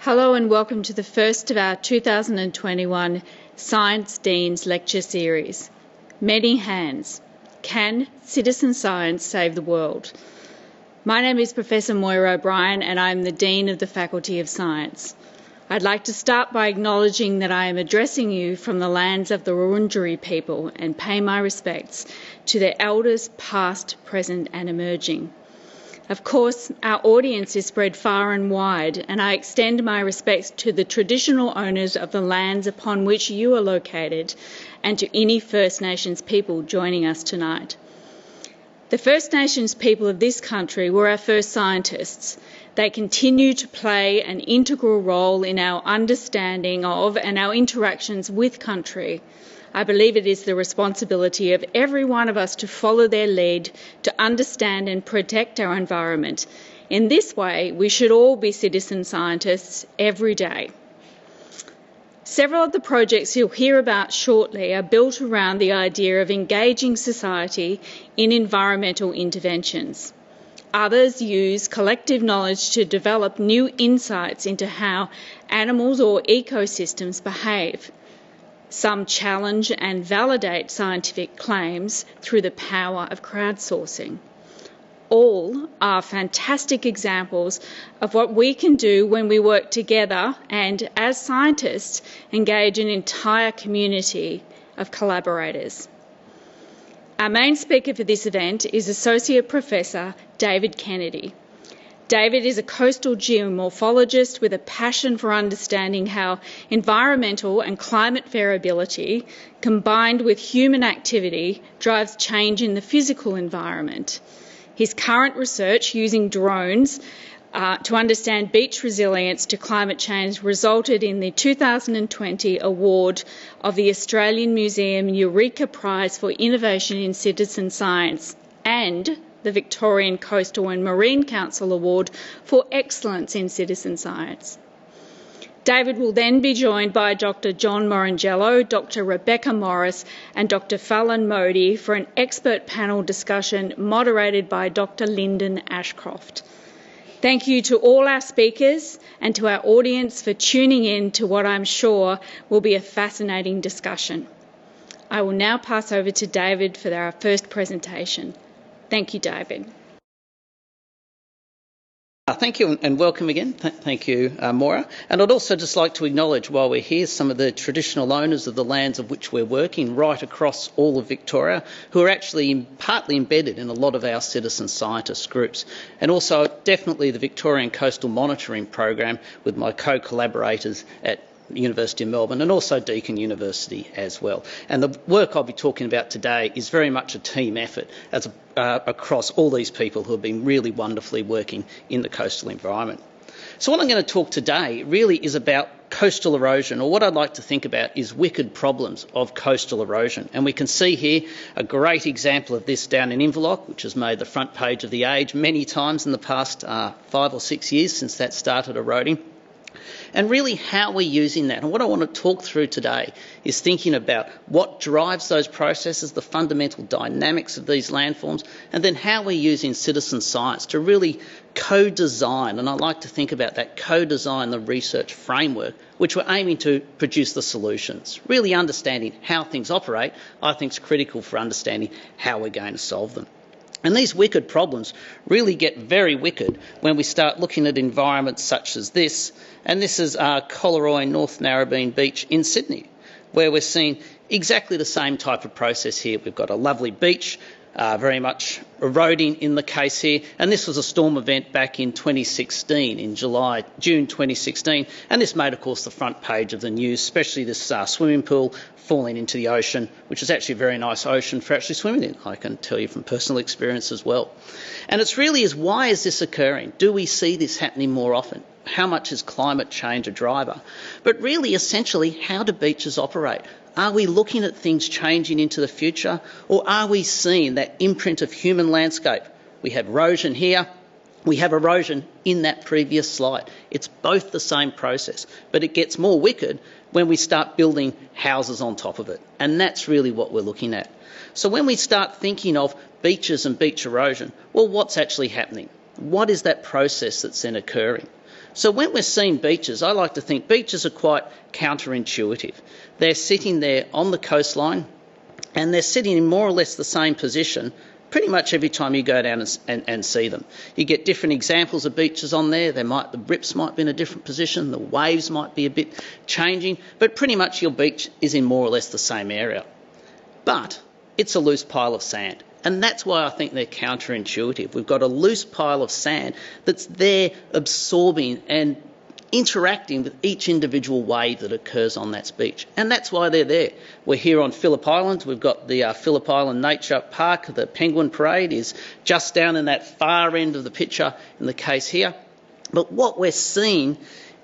Hello and welcome to the first of our 2021 Science Deans Lecture Series. Many Hands. Can citizen science save the world? My name is Professor Moira O'Brien and I'm the Dean of the Faculty of Science. I'd like to start by acknowledging that I am addressing you from the lands of the Wurundjeri people and pay my respects to their elders past, present and emerging. Of course, our audience is spread far and wide, and I extend my respects to the traditional owners of the lands upon which you are located and to any First Nations people joining us tonight. The First Nations people of this country were our first scientists. They continue to play an integral role in our understanding of and our interactions with country. I believe it is the responsibility of every one of us to follow their lead, to understand and protect our environment. In this way, we should all be citizen scientists every day. Several of the projects you'll hear about shortly are built around the idea of engaging society in environmental interventions. Others use collective knowledge to develop new insights into how animals or ecosystems behave. Some challenge and validate scientific claims through the power of crowdsourcing. All are fantastic examples of what we can do when we work together and, as scientists, engage an entire community of collaborators. Our main speaker for this event is Associate Professor David Kennedy. David is a coastal geomorphologist with a passion for understanding how environmental and climate variability, combined with human activity, drives change in the physical environment. His current research using drones to understand beach resilience to climate change resulted in the 2020 award of the Australian Museum Eureka Prize for Innovation in Citizen Science and the Victorian Coastal and Marine Council Award for Excellence in Citizen Science. David will then be joined by Dr. John Morangello, Dr. Rebecca Morris and Dr. Fallon Modi for an expert panel discussion moderated by Dr. Lynden Ashcroft. Thank you to all our speakers and to our audience for tuning in to what I'm sure will be a fascinating discussion. I will now pass over to David for our first presentation. Thank you, David. Thank you and welcome again. Thank you, Moira. And I'd also just like to acknowledge while we're here some of the traditional owners of the lands of which we're working right across all of Victoria who are actually partly embedded in a lot of our citizen scientist groups. And also definitely the Victorian Coastal Monitoring Program with my co-collaborators at University of Melbourne and also Deakin University as well. And the work I'll be talking about today is very much a team effort across all these people who have been really wonderfully working in the coastal environment. So what I'm going to talk today really is about coastal erosion, or what I'd like to think about is wicked problems of coastal erosion. And we can see here a great example of this down in Inverloch, which has made the front page of The Age many times in the past 5 or 6 years since that started eroding. And really how we're using that. And what I want to talk through today is thinking about what drives those processes, the fundamental dynamics of these landforms, and then how we're using citizen science to really co-design, and I like to think about that, co-design the research framework, which we're aiming to produce the solutions. Really understanding how things operate, I think is critical for understanding how we're going to solve them. And these wicked problems really get very wicked when we start looking at environments such as this. And this is Collaroy North Narrabeen Beach in Sydney, where we're seeing exactly the same type of process here. We've got a lovely beach, very much eroding in the case here. And this was a storm event back in 2016, in June 2016. And this made, of course, the front page of the news, especially this swimming pool falling into the ocean, which is actually a very nice ocean for actually swimming in, I can tell you from personal experience as well. And it's really why is this occurring? Do we see this happening more often? How much is climate change a driver? But really, essentially, how do beaches operate? Are we looking at things changing into the future, or are we seeing that imprint of human landscape? We have erosion here, we have erosion in that previous slide. It's both the same process, but it gets more wicked when we start building houses on top of it. And that's really what we're looking at. So when we start thinking of beaches and beach erosion, well, what's actually happening? What is that process that's then occurring? So when we're seeing beaches, I like to think beaches are quite counterintuitive. They're sitting there on the coastline and they're sitting in more or less the same position pretty much every time you go down and see them. You get different examples of beaches on there. The rips might be in a different position, the waves might be a bit changing, but pretty much your beach is in more or less the same area. But it's a loose pile of sand. And that's why I think they're counterintuitive. We've got a loose pile of sand that's there absorbing and interacting with each individual wave that occurs on that beach. And that's why they're there. We're here on Phillip Island. We've got the Phillip Island Nature Park. The Penguin Parade is just down in that far end of the picture in the case here. But what we're seeing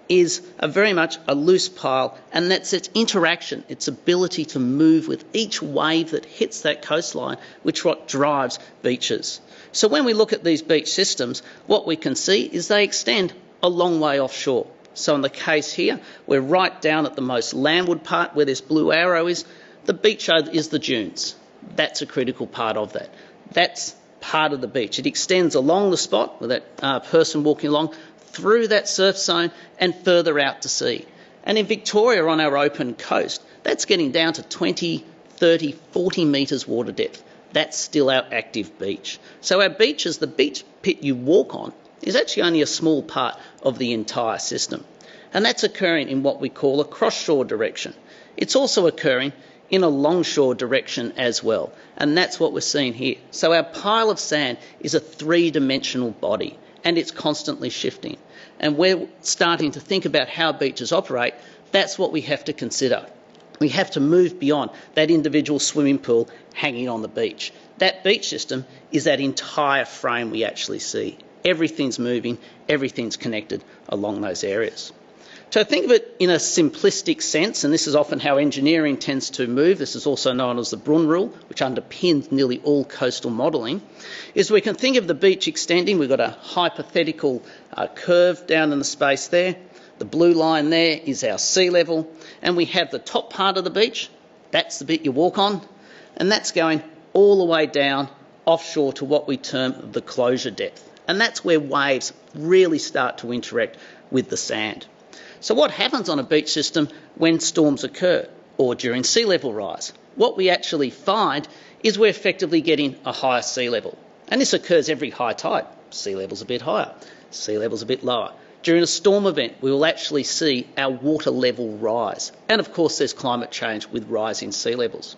is very much a loose pile, and that's its interaction, its ability to move with each wave that hits that coastline, which what drives beaches. So when we look at these beach systems, what we can see is they extend a long way offshore. So in the case here, we're right down at the most landward part where this blue arrow is. The beach is the dunes. That's a critical part of that. That's part of the beach. It extends along the spot with that person walking along, through that surf zone and further out to sea. And in Victoria on our open coast, that's getting down to 20, 30, 40 metres water depth. That's still our active beach. So our beaches, the beach pit you walk on, is actually only a small part of the entire system. And that's occurring in what we call a cross-shore direction. It's also occurring in a longshore direction as well. And that's what we're seeing here. So our pile of sand is a three-dimensional body, and it's constantly shifting. And we're starting to think about how beaches operate. That's what we have to consider. We have to move beyond that individual swimming pool hanging on the beach. That beach system is that entire frame we actually see. Everything's moving, everything's connected along those areas. So think of it in a simplistic sense, and this is often how engineering tends to move. This is also known as the Brun rule, which underpins nearly all coastal modelling, is we can think of the beach extending. We've got a hypothetical curve down in the space there. The blue line there is our sea level, and we have the top part of the beach. That's the bit you walk on, and that's going all the way down offshore to what we term the closure depth. And that's where waves really start to interact with the sand. So what happens on a beach system when storms occur or during sea level rise? What we actually find is we're effectively getting a higher sea level. And this occurs every high tide. Sea level's a bit higher, sea level's a bit lower. During a storm event, we will actually see our water level rise. And of course, there's climate change with rising sea levels.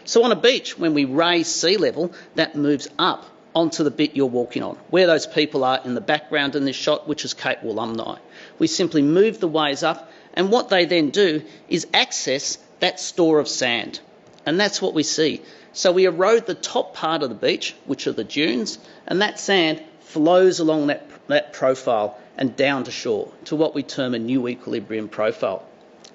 So on a beach, when we raise sea level, that moves up onto the bit you're walking on, where those people are in the background in this shot, which is Cape Walumni. We simply move the waves up, and what they then do is access that store of sand. And that's what we see. So we erode the top part of the beach, which are the dunes, and that sand flows along that profile and down to shore to what we term a new equilibrium profile.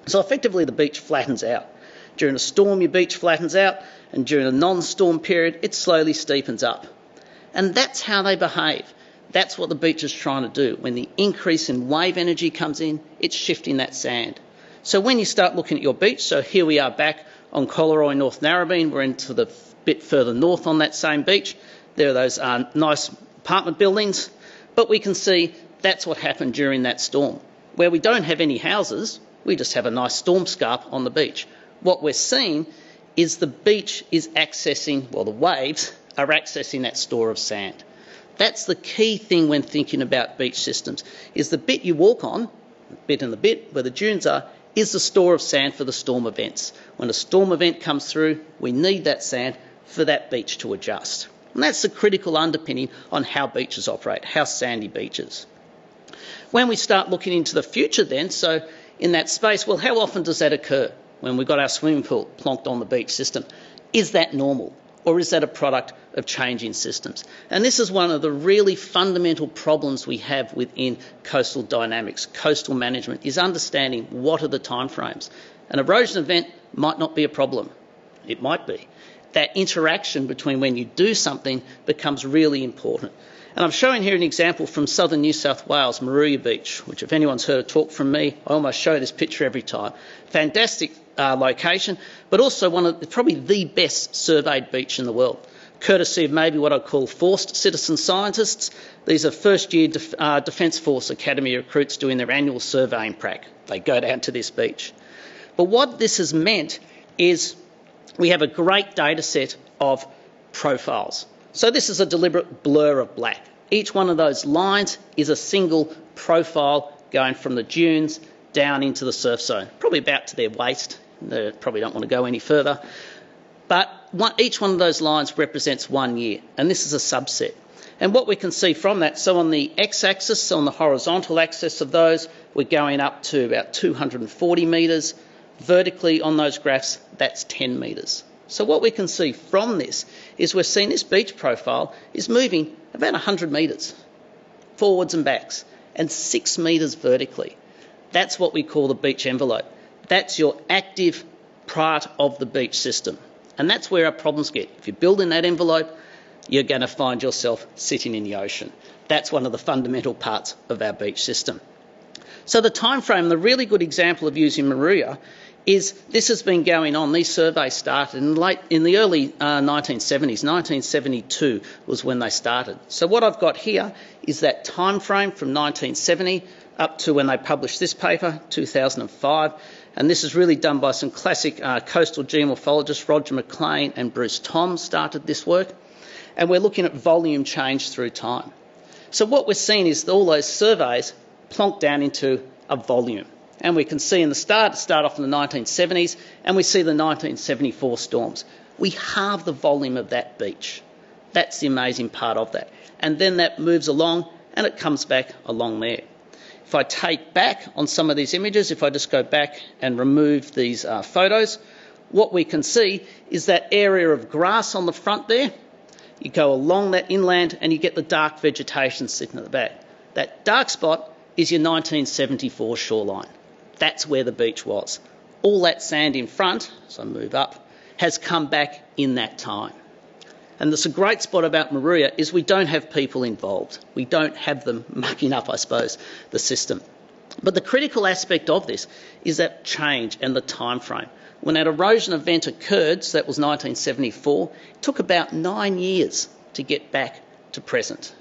So effectively the beach flattens out. During a storm, your beach flattens out, and during a non-storm period, it slowly steepens up. And that's how they behave. That's what the beach is trying to do. When the increase in wave energy comes in, it's shifting that sand. So when you start looking at your beach, so here we are back on Collaroy, North Narrabeen, we're into the bit further north on that same beach. There are those nice apartment buildings, but we can see that's what happened during that storm. Where we don't have any houses, we just have a nice storm scarp on the beach. What we're seeing is the beach is accessing, well, the waves are accessing that store of sand. That's the key thing when thinking about beach systems, is the bit you walk on, the bit where the dunes are, is the store of sand for the storm events. When a storm event comes through, we need that sand for that beach to adjust. And that's the critical underpinning on how beaches operate, how sandy beaches. When we start looking into the future then, so in that space, well, how often does that occur when we've got our swimming pool plonked on the beach system? Is that normal? Or is that a product of changing systems? And this is one of the really fundamental problems we have within coastal dynamics, coastal management, is understanding what are the timeframes. An erosion event might not be a problem. It might be. That interaction between when you do something becomes really important. And I'm showing here an example from southern New South Wales, Moruya Beach, which if anyone's heard a talk from me, I almost show this picture every time. Fantastic location, but also one of probably the best surveyed beach in the world. courtesy of maybe what I call forced citizen scientists. These are first-year Defence Force Academy recruits doing their annual surveying prac. They go down to this beach. But what this has meant is we have a great data set of profiles. So this is a deliberate blur of black. Each one of those lines is a single profile going from the dunes down into the surf zone, probably about to their waist. They probably don't want to go any further. But each one of those lines represents 1 year, and this is a subset. And what we can see from that, so on the x-axis, so on the horizontal axis of those, we're going up to about 240 metres. Vertically on those graphs, that's 10 metres. So what we can see from this is we're seeing this beach profile is moving about 100 metres, forwards and backs, and 6 metres vertically. That's what we call the beach envelope. That's your active part of the beach system. And that's where our problems get. If you build in that envelope, you're going to find yourself sitting in the ocean. That's one of the fundamental parts of our beach system. So the time frame, the really good example of using Maruya is this has been going on. These surveys started in the early 1970s. 1972 was when they started. So what I've got here is that time frame from 1970 up to when they published this paper, 2005. And this is really done by some classic coastal geomorphologists, Roger McLean and Bruce Tom started this work. And we're looking at volume change through time. So what we're seeing is all those surveys plonk down into a volume. And we can see in the start off in the 1970s, and we see the 1974 storms. We halve the volume of that beach. That's the amazing part of that. And then that moves along, and it comes back along there. If I take back on some of these images, if I just go back and remove these photos, what we can see is that area of grass on the front there. You go along that inland, and you get the dark vegetation sitting at the back. That dark spot is your 1974 shoreline. That's where the beach was. All that sand in front, as I move up, has come back in that time. And there's a great spot about Maruya is we don't have people involved. We don't have them mucking up, I suppose, the system. But the critical aspect of this is that change and the time frame. When that erosion event occurred, so that was 1974, it took about 9 years to get back to present.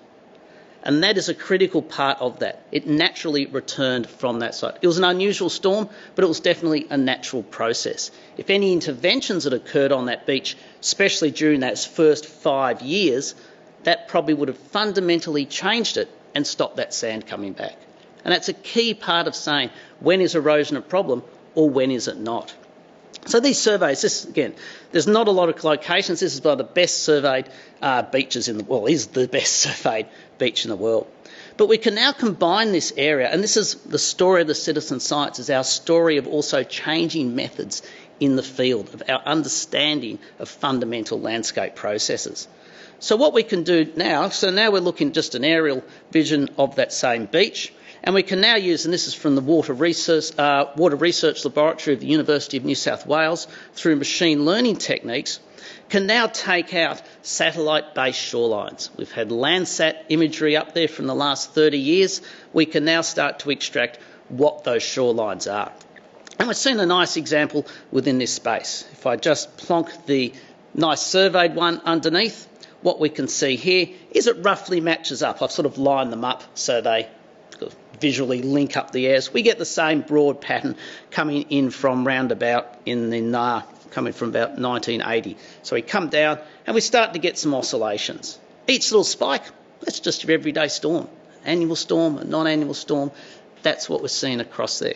And that is a critical part of that. It naturally returned from that site. It was an unusual storm, but it was definitely a natural process. If any interventions had occurred on that beach, especially during those first 5 years, that probably would have fundamentally changed it and stopped that sand coming back. And that's a key part of saying when is erosion a problem or when is it not. So these surveys, this again, there's not a lot of locations. This is one of the best surveyed beaches in the world, is the best surveyed beach in the world. But we can now combine this area, and this is the story of the citizen science, is our story of also changing methods in the field, of our understanding of fundamental landscape processes. So what we can do now, so now we're looking just an aerial vision of that same beach, and we can now use, and this is from the Water Research Laboratory of the University of New South Wales, through machine learning techniques, can now take out satellite-based shorelines. We've had Landsat imagery up there from the last 30 years. We can now start to extract what those shorelines are. And we've seen a nice example within this space. If I just plonk the nice surveyed one underneath, what we can see here is it roughly matches up. I've sort of lined them up so they visually link up the airs. We get the same broad pattern coming in from roundabout coming from about 1980. So we come down and we start to get some oscillations. Each little spike, that's just your everyday storm. Annual storm, a non-annual storm, that's what we're seeing across there.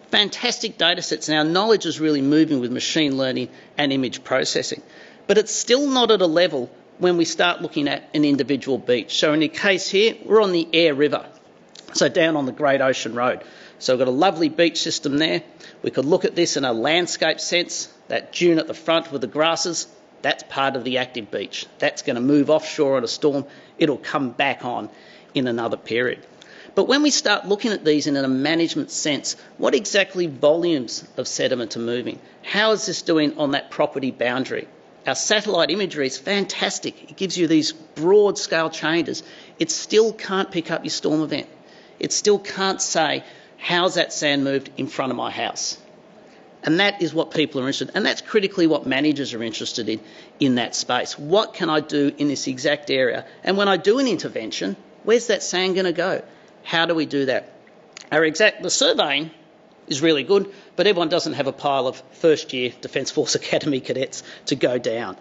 Fantastic data sets, and our knowledge is really moving with machine learning and image processing. But it's still not at a level when we start looking at an individual beach. So in the case here, we're on the Eyre River, so down on the Great Ocean Road. So we've got a lovely beach system there. We could look at this in a landscape sense. That dune at the front with the grasses, that's part of the active beach. That's going to move offshore in a storm. It'll come back on in another period. But when we start looking at these in a management sense, what exactly volumes of sediment are moving? How is this doing on that property boundary? Our satellite imagery is fantastic. It gives you these broad scale changes. It still can't pick up your storm event. It still can't say, how's that sand moved in front of my house? And that is what people are interested in. And that's critically what managers are interested in that space. What can I do in this exact area? And when I do an intervention, where's that sand going to go? How do we do that? The surveying is really good, but everyone doesn't have a pile of first-year Defence Force Academy cadets to go down.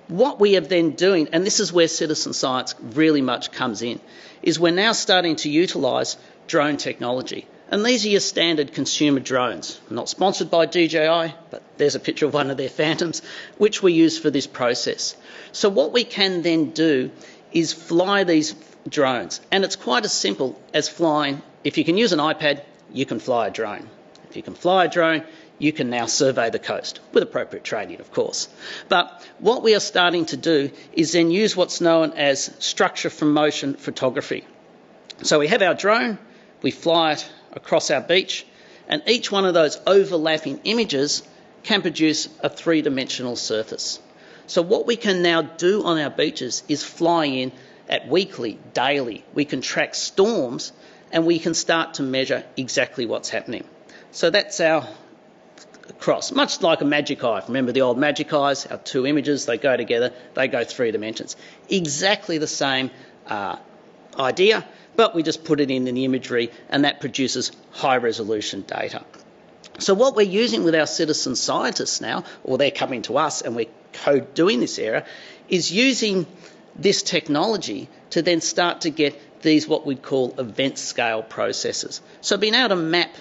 What we are then doing, and this is where citizen science really much comes in, is we're now starting to utilise drone technology. And these are your standard consumer drones. Not sponsored by DJI, but there's a picture of one of their Phantoms, which we use for this process. So what we can then do is fly these drones. And it's quite as simple as flying. If you can use an iPad, you can fly a drone. If you can fly a drone, you can now survey the coast, with appropriate training, of course. But what we are starting to do is then use what's known as structure from motion photography. So we have our drone, we fly it across our beach, and each one of those overlapping images can produce a three-dimensional surface. So what we can now do on our beaches is fly in at weekly, daily. We can track storms and we can start to measure exactly what's happening. So that's our cross, much like a magic eye. Remember the old magic eyes, our two images, they go together, they go 3 dimensions. Exactly the same idea, but we just put it in the imagery and that produces high resolution data. So what we're using with our citizen scientists now, or they're coming to us and we're co-doing this area, is using this technology to then start to get these what we'd call event scale processes. So being able to map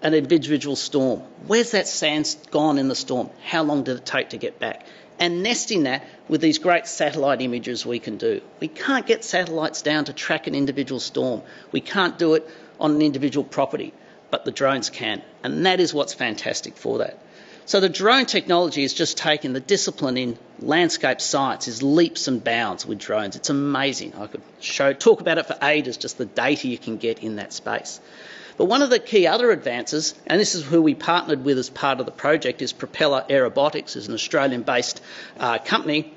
an individual storm. Where's that sand gone in the storm? How long did it take to get back? And nesting that with these great satellite images we can do. We can't get satellites down to track an individual storm. We can't do it on an individual property, but the drones can. And that is what's fantastic for that. So the drone technology is just taking the discipline in landscape science is leaps and bounds with drones. It's amazing. I could talk about it for ages, just the data you can get in that space. But one of the key other advances, and this is who we partnered with as part of the project, is Propeller Aerobotics, is an Australian-based company,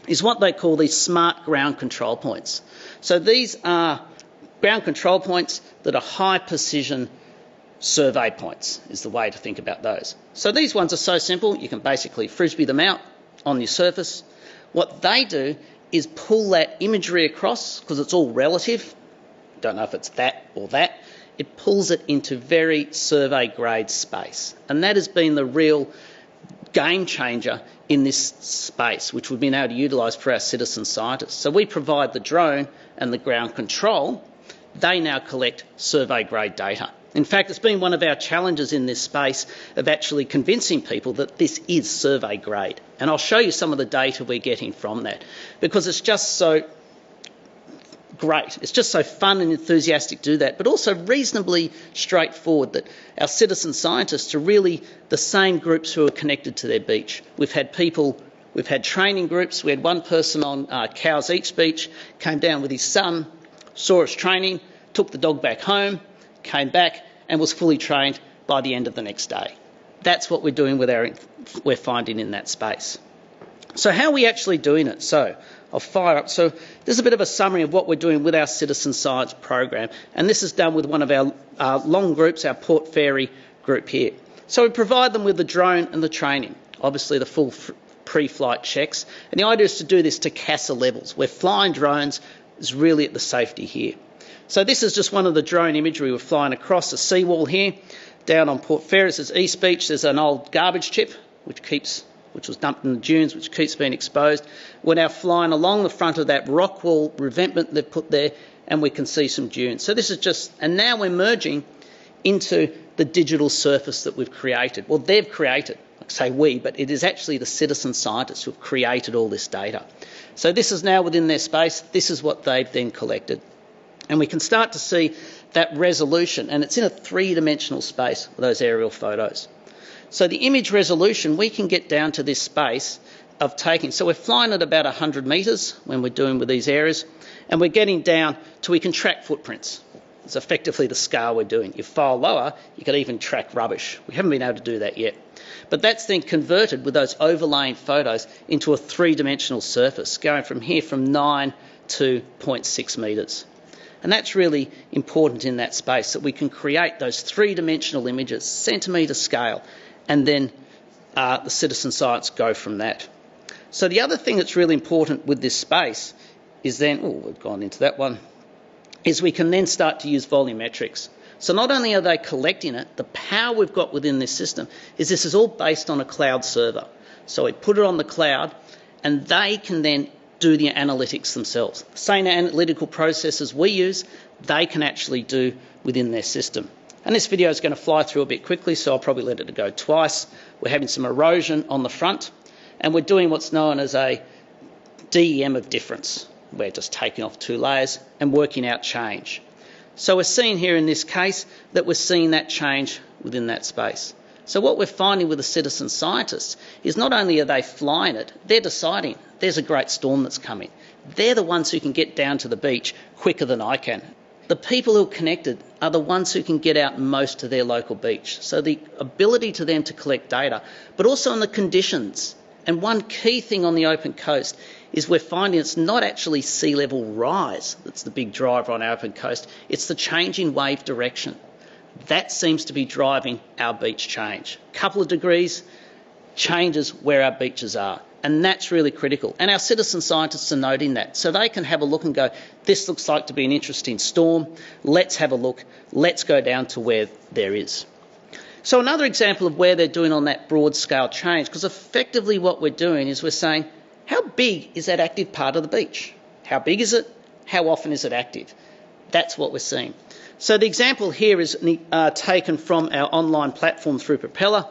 is what they call these smart ground control points. So these are ground control points that are high precision survey points, is the way to think about those. So these ones are so simple, you can basically frisbee them out on your surface. What they do is pull that imagery across, because it's all relative, don't know if it's that or that, it pulls it into very survey grade space. And that has been the real game changer in this space, which we've been able to utilise for our citizen scientists. So we provide the drone and the ground control. They now collect survey grade data. In fact, it's been one of our challenges in this space of actually convincing people that this is survey grade. And I'll show you some of the data we're getting from that, because it's just so great. It's just so fun and enthusiastic to do that, but also reasonably straightforward that our citizen scientists are really the same groups who are connected to their beach. We've had training groups. We had one person on Cows Each Beach, came down with his son, saw us training, took the dog back home, came back and was fully trained by the end of the next day. That's what we're doing with we're finding in that space. So how are we actually doing it? So I'll fire up. So there's a bit of a summary of what we're doing with our citizen science program, and this is done with one of our long groups, our Port Fairy group here. So we provide them with the drone and the training, obviously the full pre-flight checks, and the idea is to do this to CASA levels, where flying drones is really at the safety here. So this is just one of the drone imagery. We're flying across the seawall here, down on Port Fairy. This is East Beach. There's an old garbage tip which was dumped in the dunes, which keeps being exposed. We're now flying along the front of that rock wall revetment they've put there, and we can see some dunes. So this is just, and now we're merging into the digital surface that we've created. Well, they've created, I say we, but it is actually the citizen scientists who have created all this data. So this is now within their space. This is what they've then collected. And we can start to see that resolution, and it's in a 3-dimensional space with those aerial photos. So the image resolution, we can get down to this space of taking. So we're flying at about 100 metres when we're doing with these areas, and we're getting down to we can track footprints. It's effectively the scale we're doing. You file lower, you can even track rubbish. We haven't been able to do that yet. But that's then converted with those overlaying photos into a 3-dimensional surface, going from here from 9 to 0.6 metres. And that's really important in that space, that we can create those 3-dimensional images, centimetre scale, and then the citizen science go from that. So the other thing that's really important with this space is then, we've gone into that one, is we can then start to use volumetrics. So not only are they collecting it, the power we've got within this system is this is all based on a cloud server. So we put it on the cloud and they can then do the analytics themselves. The same analytical processes we use, they can actually do within their system. And this video is going to fly through a bit quickly, so I'll probably let it go twice. We're having some erosion on the front, and we're doing what's known as a DEM of difference. We're just taking off 2 layers and working out change. So we're seeing here in this case that we're seeing that change within that space. So what we're finding with the citizen scientists is not only are they flying it, they're deciding there's a great storm that's coming. They're the ones who can get down to the beach quicker than I can. The people who are connected are the ones who can get out most to their local beach. So the ability to them to collect data, but also on the conditions. And one key thing on the open coast is we're finding it's not actually sea level rise that's the big driver on our open coast, it's the change in wave direction. That seems to be driving our beach change. A couple of degrees changes where our beaches are, and that's really critical. And our citizen scientists are noting that, so they can have a look and go, this looks like to be an interesting storm, let's have a look, let's go down to where there is. So another example of where they're doing on that broad scale change, because effectively what we're doing is we're saying, how big is that active part of the beach? How big is it? How often is it active? That's what we're seeing. So the example here is taken from our online platform through Propeller,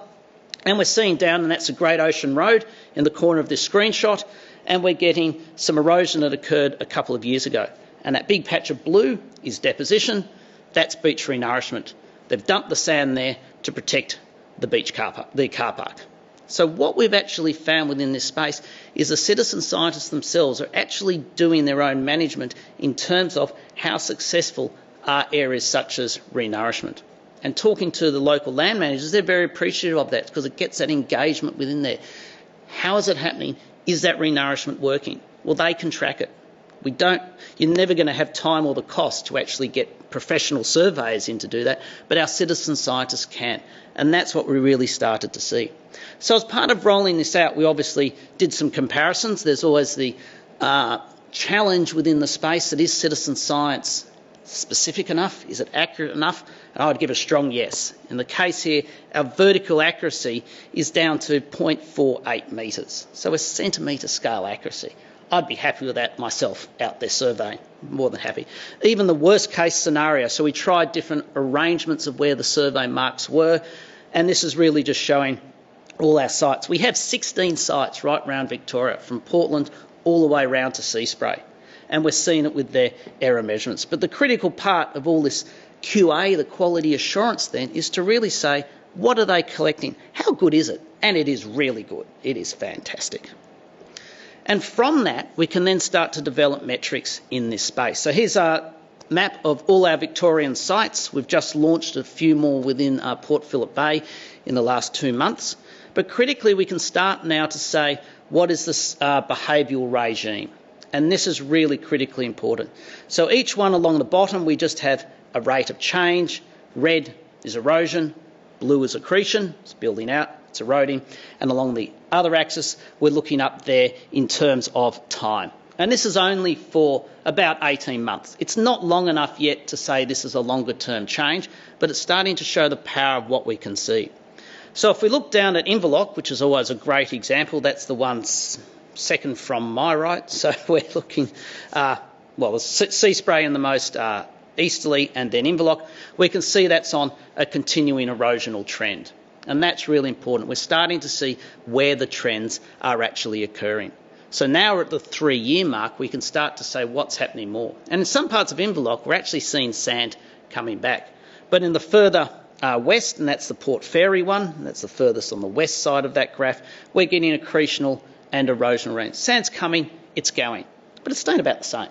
and we're seeing down, and that's a Great Ocean Road in the corner of this screenshot, and we're getting some erosion that occurred a couple of years ago. And that big patch of blue is deposition, that's beach renourishment. They've dumped the sand there to protect the beach car park. So what we've actually found within this space is the citizen scientists themselves are actually doing their own management in terms of how successful are areas such as renourishment. And talking to the local land managers, they're very appreciative of that because it gets that engagement within there. How is it happening? Is that renourishment working? Well, they can track it. You're never going to have time or the cost to actually get professional surveyors in to do that, but our citizen scientists can. And that's what we really started to see. So as part of rolling this out, we obviously did some comparisons. There's always the challenge within the space that is citizen science specific enough? Is it accurate enough? And I would give a strong yes. In the case here, our vertical accuracy is down to 0.48 metres, so a centimetre scale accuracy. I'd be happy with that myself out there surveying, more than happy. Even the worst case scenario, so we tried different arrangements of where the survey marks were, and this is really just showing all our sites. We have 16 sites right around Victoria, from Portland all the way around to Sea Spray, and we're seeing it with their error measurements. But the critical part of all this QA, the quality assurance then, is to really say, what are they collecting? How good is it? And it is really good. It is fantastic. And from that, we can then start to develop metrics in this space. So here's a map of all our Victorian sites. We've just launched a few more within Port Phillip Bay in the last 2 months. But critically, we can start now to say, what is this behavioural regime? And this is really critically important. So each one along the bottom, we just have a rate of change. Red is erosion, blue is accretion, it's building out, it's eroding, and along the other axis, we're looking up there in terms of time. And this is only for about 18 months. It's not long enough yet to say this is a longer term change, but it's starting to show the power of what we can see. So if we look down at Inverloch, which is always a great example, that's the one second from my right. So we're looking, the Sea Spray in the most easterly, and then Inverloch. We can see that's on a continuing erosional trend. And that's really important. We're starting to see where the trends are actually occurring. So now we're at the 3-year mark, we can start to say what's happening more. And in some parts of Inverloch, we're actually seeing sand coming back. But in the further west, and that's the Port Fairy one, that's the furthest on the west side of that graph, we're getting accretional and erosional rain. Sand's coming, it's going, but it's staying about the same.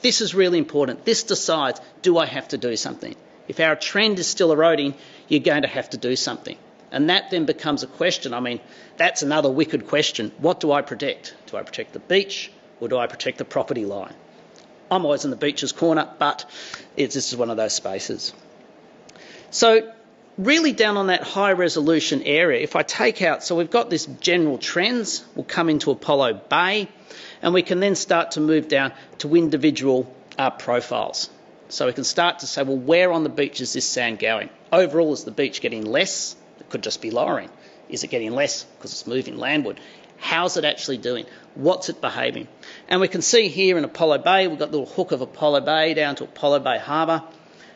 This is really important. This decides, do I have to do something? If our trend is still eroding, you're going to have to do something. And that then becomes a question. I mean, that's another wicked question. What do I protect? Do I protect the beach or do I protect the property line? I'm always in the beach's corner, but this is one of those spaces. So really down on that high resolution area, if I take out, so we've got this general trends, we'll come into Apollo Bay, and we can then start to move down to individual profiles. So we can start to say, well, where on the beach is this sand going? Overall, is the beach getting less? It could just be lowering. Is it getting less because it's moving landward? How's it actually doing? What's it behaving? And we can see here in Apollo Bay, we've got the little hook of Apollo Bay down to Apollo Bay Harbour.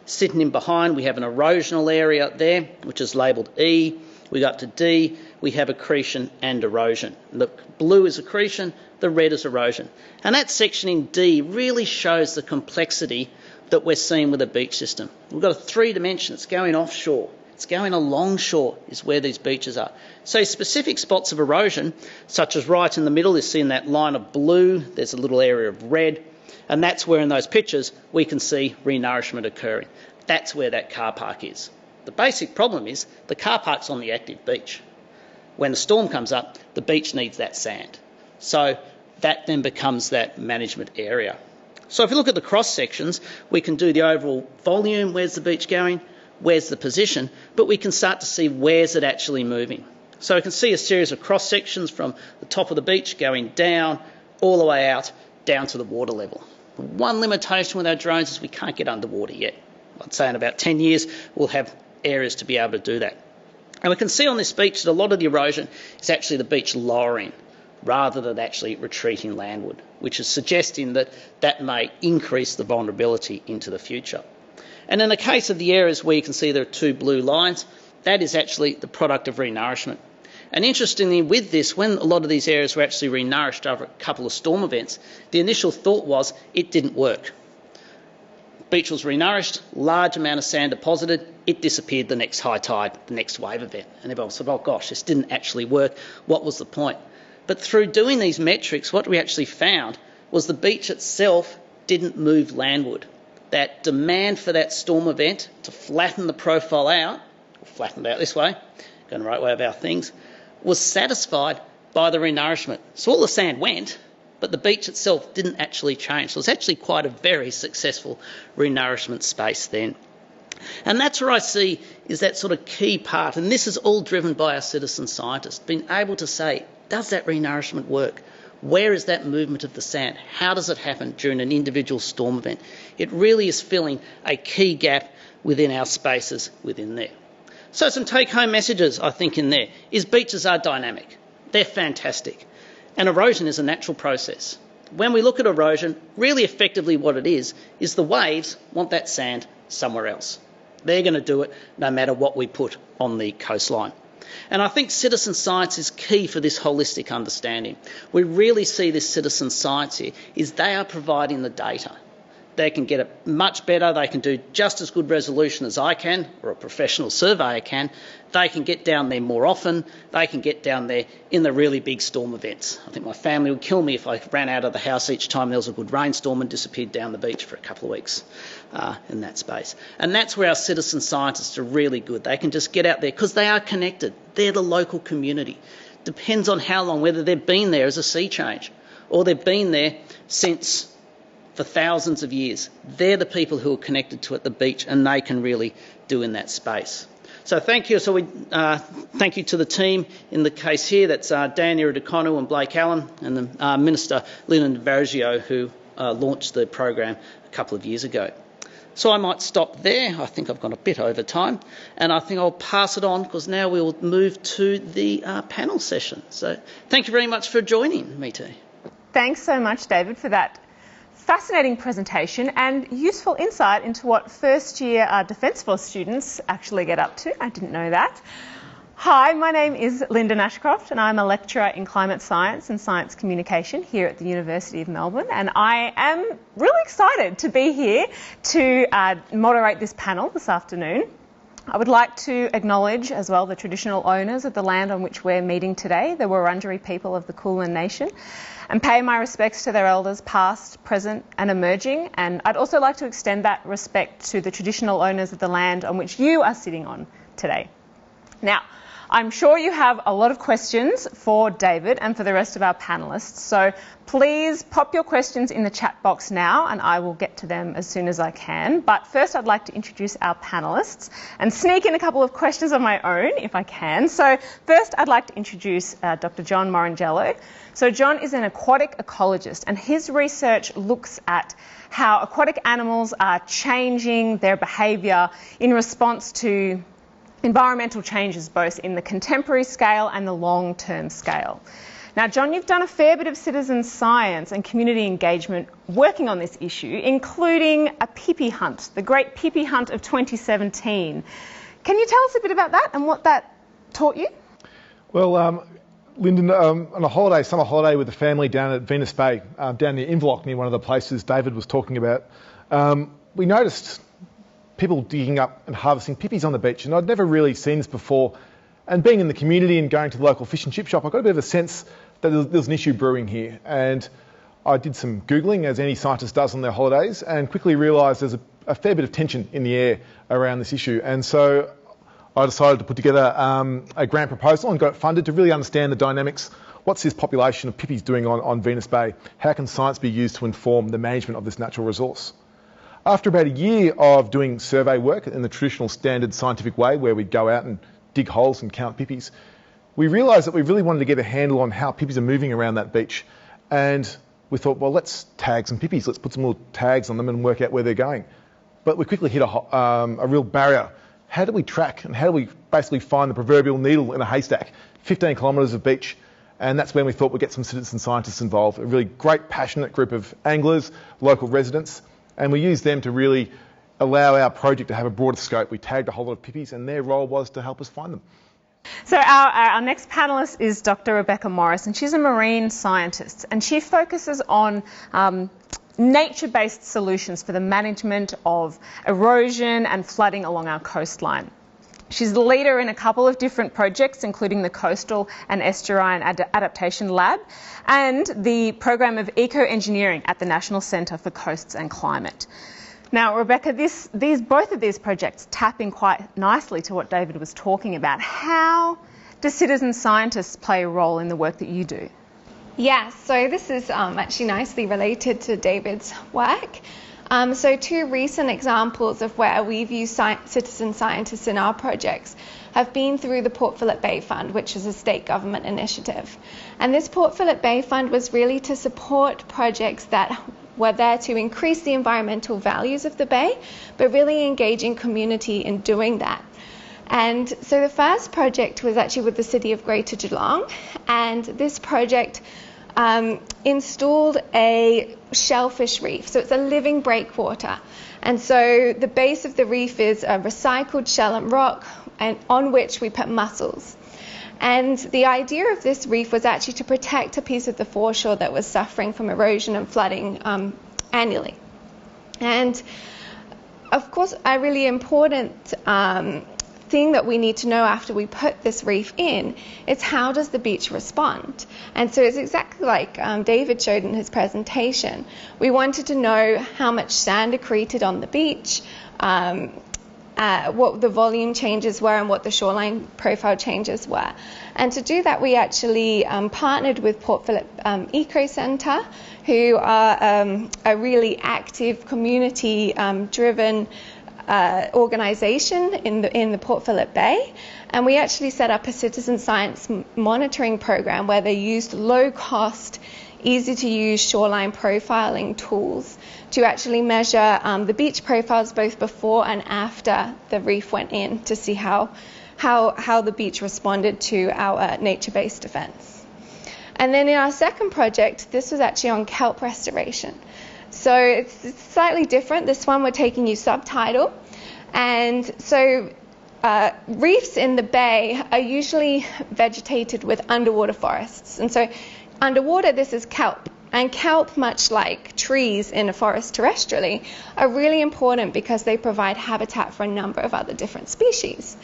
Sitting in behind, we have an erosional area there, which is labelled E. We go up to D, we have accretion and erosion. The blue is accretion, the red is erosion. And that section in D really shows the complexity that we're seeing with the beach system. We've got a 3 dimension, it's going offshore. It's going alongshore is where these beaches are. So specific spots of erosion, such as right in the middle, you see in that line of blue, there's a little area of red, and that's where in those pictures we can see renourishment occurring. That's where that car park is. The basic problem is the car park's on the active beach. When the storm comes up, the beach needs that sand. So that then becomes that management area. So if you look at the cross sections, we can do the overall volume, where's the beach going, where's the position, but we can start to see where's it actually moving. So we can see a series of cross sections from the top of the beach going down, all the way out, down to the water level. One limitation with our drones is we can't get underwater yet. I'd say in about 10 years we'll have areas to be able to do that. And we can see on this beach that a lot of the erosion is actually the beach lowering rather than actually retreating landward, which is suggesting that that may increase the vulnerability into the future. And in the case of the areas where you can see there are 2 blue lines, that is actually the product of renourishment. And interestingly with this, when a lot of these areas were actually renourished over a couple of storm events, the initial thought was it didn't work. Beach was renourished, large amount of sand deposited, it disappeared the next high tide, the next wave event. And everyone said, oh gosh, this didn't actually work. What was the point? But through doing these metrics, what we actually found was the beach itself didn't move landward. That demand for that storm event to flatten the profile out, or flatten it out this way, going the right way about things, was satisfied by the renourishment. So all the sand went, but the beach itself didn't actually change. So it's actually quite a very successful renourishment space then. And that's where I see is that sort of key part, and this is all driven by our citizen scientists, being able to say, does that renourishment work? Where is that movement of the sand? How does it happen during an individual storm event? It really is filling a key gap within our spaces within there. So some take-home messages, I think, in there is beaches are dynamic. They're fantastic. And erosion is a natural process. When we look at erosion, really effectively what it is the waves want that sand somewhere else. They're going to do it no matter what we put on the coastline. And I think citizen science is key for this holistic understanding. We really see this citizen science here is they are providing the data. They can get it much better. They can do just as good resolution as I can or a professional surveyor can. They can get down there more often. They can get down there in the really big storm events. I think my family would kill me if I ran out of the house each time there was a good rainstorm and disappeared down the beach for a couple of weeks in that space. And that's where our citizen scientists are really good. They can just get out there because they are connected. They're the local community. Depends on how long, whether they've been there as a sea change or they've been there since for thousands of years. They're the people who are connected to at the beach and they can really do in that space. So thank you. So we thank you to the team in the case here. That's Dan Iridikonu and Blake Allen and the Minister Lynden Smith who launched the program a couple of years ago. So I might stop there. I think I've gone a bit over time and I think I'll pass it on because now we'll move to the panel session. So thank you very much for joining me today. Thanks so much, David, for that fascinating presentation and useful insight into what first-year Defence Force students actually get up to. I didn't know that. Hi, my name is Lynden Nashcroft and I'm a lecturer in climate science and science communication here at the University of Melbourne, and I am really excited to be here to moderate this panel this afternoon. I would like to acknowledge as well the traditional owners of the land on which we're meeting today, the Wurundjeri people of the Kulin Nation, and pay my respects to their elders past, present and emerging. And I'd also like to extend that respect to the traditional owners of the land on which you are sitting on today. Now, I'm sure you have a lot of questions for David and for the rest of our panellists, so please pop your questions in the chat box now and I will get to them as soon as I can. But first I'd like to introduce our panellists and sneak in a couple of questions of my own if I can. So first I'd like to introduce Dr. John Morangello. So John is an aquatic ecologist and his research looks at how aquatic animals are changing their behaviour in response to environmental changes both in the contemporary scale and the long-term scale. Now, John, you've done a fair bit of citizen science and community engagement working on this issue, including a pipi hunt, the Great Pipi Hunt of 2017. Can you tell us a bit about that and what that taught you? Well, Lynden, on a holiday, summer holiday with the family down at Venus Bay, down near Inverloch, near one of the places David was talking about, we noticed people digging up and harvesting pippies on the beach, and I'd never really seen this before. And being in the community and going to the local fish and chip shop, I got a bit of a sense that there's an issue brewing here. And I did some Googling, as any scientist does on their holidays, and quickly realised there's a fair bit of tension in the air around this issue. And so I decided to put together a grant proposal and got it funded to really understand the dynamics. What's this population of pippies doing on Venus Bay? How can science be used to inform the management of this natural resource? After about a year of doing survey work in the traditional standard scientific way, where we'd go out and dig holes and count pippies, we realised that we really wanted to get a handle on how pippies are moving around that beach. And we thought, well, let's tag some pippies. Let's put some little tags on them and work out where they're going. But we quickly hit a real barrier. How do we track and how do we basically find the proverbial needle in a haystack? 15 kilometres of beach. And that's when we thought we'd get some citizen scientists involved, a really great, passionate group of anglers, local residents. And we used them to really allow our project to have a broader scope. We tagged a whole lot of pippies and their role was to help us find them. So our next panellist is Dr. Rebecca Morris, and she's a marine scientist, and she focuses on nature-based solutions for the management of erosion and flooding along our coastline. She's the leader in a couple of different projects, including the Coastal and Estuarine Adaptation Lab and the program of eco-engineering at the National Centre for Coasts and Climate. Now, Rebecca, both of these projects tap in quite nicely to what David was talking about. How do citizen scientists play a role in the work that you do? Yeah, so this is actually nicely related to David's work. So two recent examples of where we've used citizen scientists in our projects have been through the Port Phillip Bay Fund, which is a state government initiative. And this Port Phillip Bay Fund was really to support projects that were there to increase the environmental values of the bay, but really engaging community in doing that. And so the first project was actually with the City of Greater Geelong, and this project installed a shellfish reef. So it's a living breakwater. And so the base of the reef is a recycled shell and rock, and on which we put mussels. And the idea of this reef was actually to protect a piece of the foreshore that was suffering from erosion and flooding annually. And of course, a really important thing that we need to know after we put this reef in is how does the beach respond? And so it's exactly like David showed in his presentation. We wanted to know how much sand accreted on the beach, what the volume changes were and what the shoreline profile changes were. And to do that, we actually partnered with Port Phillip Eco Centre, who are a really active, community-driven organisation in the Port Phillip Bay. And we actually set up a citizen science monitoring program where they used low-cost, easy-to-use shoreline profiling tools to actually measure the beach profiles both before and after the reef went in to see how the beach responded to our nature-based defence. And then in our second project, this was actually on kelp restoration. So it's slightly different. This one we're taking you subtidal. And so reefs in the bay are usually vegetated with underwater forests. And so underwater, this is kelp. And kelp, much like trees in a forest terrestrially, are really important because they provide habitat for a number of other different species.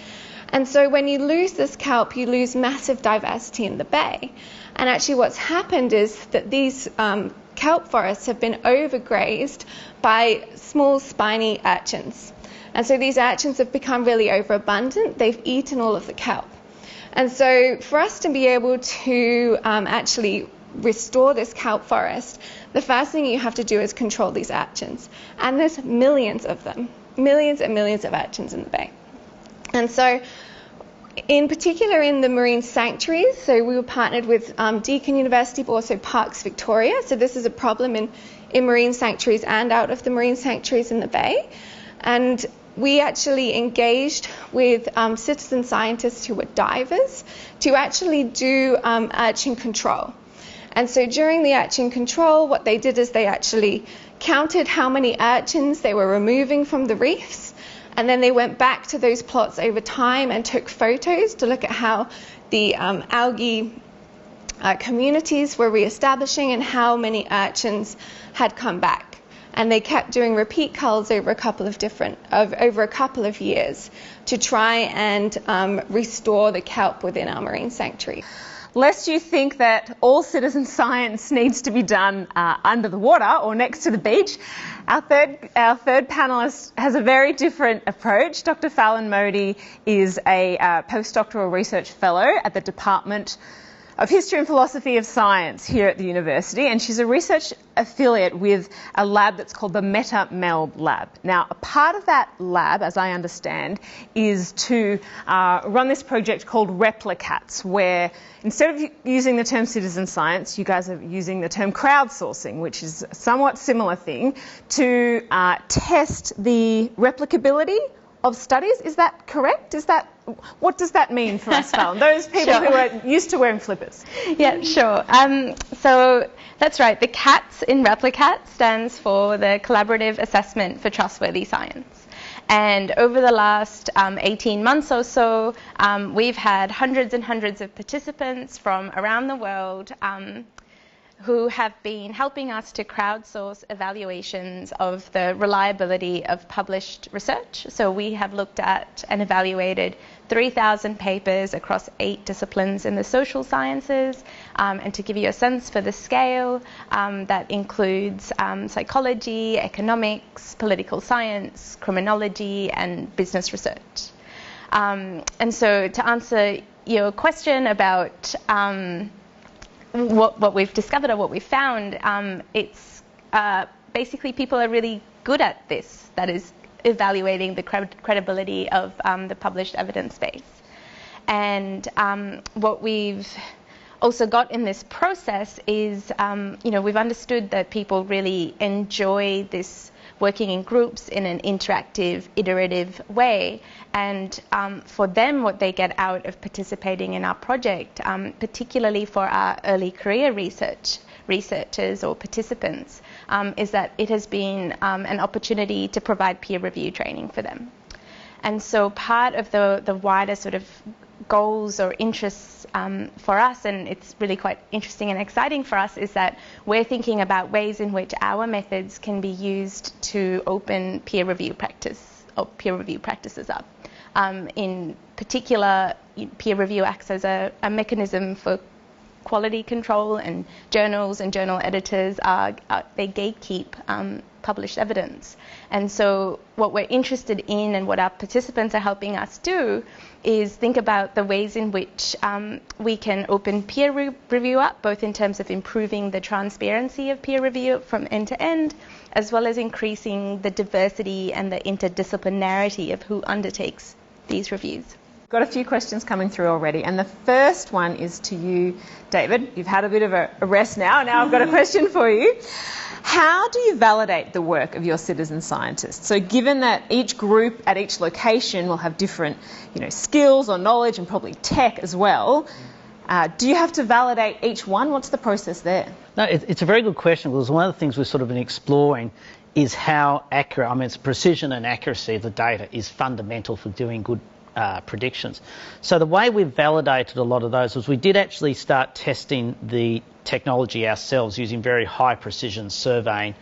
And so when you lose this kelp, you lose massive diversity in the bay. And actually what's happened is that these kelp forests have been overgrazed by small spiny urchins. And so these urchins have become really overabundant. They've eaten all of the kelp. And so for us to be able to actually restore this kelp forest, the first thing you have to do is control these urchins. And there's millions of them, millions and millions of urchins in the bay. And so in particular in the marine sanctuaries, so we were partnered with Deakin University, but also Parks Victoria. So this is a problem in marine sanctuaries and out of the marine sanctuaries in the bay. And we actually engaged with citizen scientists who were divers to actually do urchin control. And so during the urchin control, what they did is they actually counted how many urchins they were removing from the reefs, and then they went back to those plots over time and took photos to look at how the algae communities were re-establishing and how many urchins had come back. And they kept doing repeat culls over a couple of years to try and restore the kelp within our marine sanctuary. Lest you think that all citizen science needs to be done under the water or next to the beach, our third panellist has a very different approach. Dr. Fallon Modi is a postdoctoral research fellow at the Department of History and Philosophy of Science here at the university, and she's a research affiliate with a lab that's called the Meta-Melb Lab. Now, a part of that lab, as I understand, is to run this project called Replicas, where instead of using the term citizen science, you guys are using the term crowdsourcing, which is a somewhat similar thing, to test the replicability of studies. Is that correct? What does that mean for us, Fallon? Those people who are used to wearing flippers. Yeah, sure. So that's right. The CATS in Replicas stands for the Collaborative Assessment for Trustworthy Science. And over the last 18 months or so, we've had hundreds and hundreds of participants from around the world who have been helping us to crowdsource evaluations of the reliability of published research. So we have looked at and evaluated 3,000 papers across 8 disciplines in the social sciences. And to give you a sense for the scale, that includes psychology, economics, political science, criminology, and business research. And so to answer your question about what we've discovered or what we've found, it's basically people are really good at this, that is evaluating the credibility of the published evidence base. And what we've also got in this process is, we've understood that people really enjoy this working in groups in an interactive, iterative way. And for them, what they get out of participating in our project, particularly for our early career researchers or participants, is that it has been an opportunity to provide peer review training for them. And so part of the wider sort of goals or interests for us, and it's really quite interesting and exciting for us, is that we're thinking about ways in which our methods can be used to open peer review practices up. In particular, peer review acts as a mechanism for quality control, and journals and journal editors they gatekeep published evidence. And so what we're interested in and what our participants are helping us do is think about the ways in which we can open peer review up, both in terms of improving the transparency of peer review from end to end, as well as increasing the diversity and the interdisciplinarity of who undertakes these reviews. Got a few questions coming through already, and the first one is to you, David. You've had a bit of a rest now. Now I've got a question for you. How do you validate the work of your citizen scientists? So given that each group at each location will have different, skills or knowledge and probably tech as well, do you have to validate each one? What's the process there? No, it's a very good question, because one of the things we've sort of been exploring is how accurate, it's precision and accuracy of the data is fundamental for doing good predictions. So the way we've validated a lot of those was we did actually start testing the technology ourselves using very high precision surveying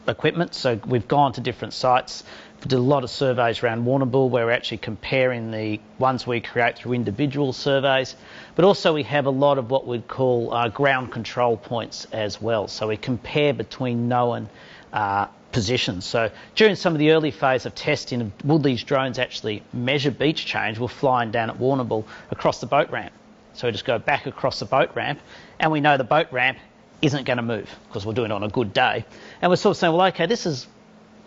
equipment. So we've gone to different sites, We did a lot of surveys around Warrnambool where we're actually comparing the ones we create through individual surveys, but also we have a lot of what we'd call ground control points as well. So we compare between known positions. So during some of the early phase of testing, will these drones actually measure beach change? We're flying down at Warrnambool across the boat ramp. So we just go back across the boat ramp, and we know the boat ramp isn't going to move because we're doing it on a good day. And we're sort of saying, well, okay, this is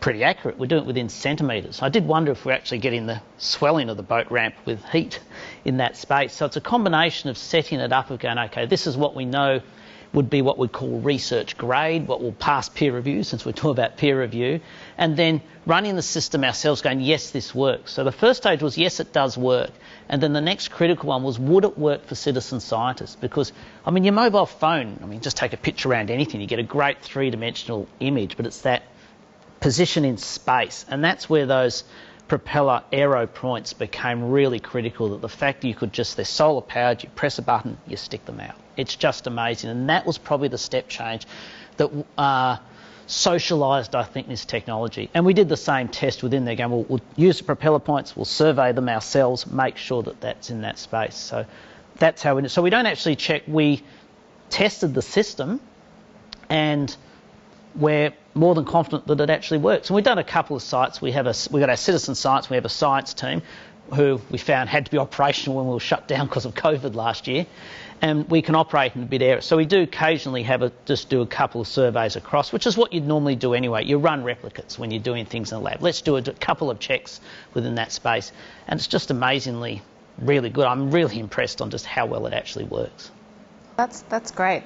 pretty accurate. We're doing it within centimetres. I did wonder if we're actually getting the swelling of the boat ramp with heat in that space. So it's a combination of setting it up of going, okay, this is what we know would be what we'd call research grade, what will pass peer review, since we're talking about peer review, and then running the system ourselves going, yes, this works. So the first stage was, yes, it does work. And then the next critical one was, would it work for citizen scientists? Because, I mean, your mobile phone, I mean, just take a picture around anything, you get a great three-dimensional image, but it's that position in space, and that's where those propeller aero points became really critical, that the fact that you could just, they're solar powered, you press a button, you stick them out. It's just amazing, and that was probably the step change that socialised, I think, this technology. And we did the same test within there, going, we'll use the propeller points, we'll survey them ourselves, make sure that that's in that space. So that's how we do. So we don't actually check, we tested the system, and we're more than confident that it actually works. And we've done a couple of sites. We've got our citizen science, we have a science team who we found had to be operational when we were shut down because of COVID last year, and we can operate in a bit area. So we do occasionally just do a couple of surveys across, which is what you'd normally do anyway. You run replicates when you're doing things in the lab. Let's do a couple of checks within that space, and it's just amazingly really good. I'm really impressed on just how well it actually works. That's great.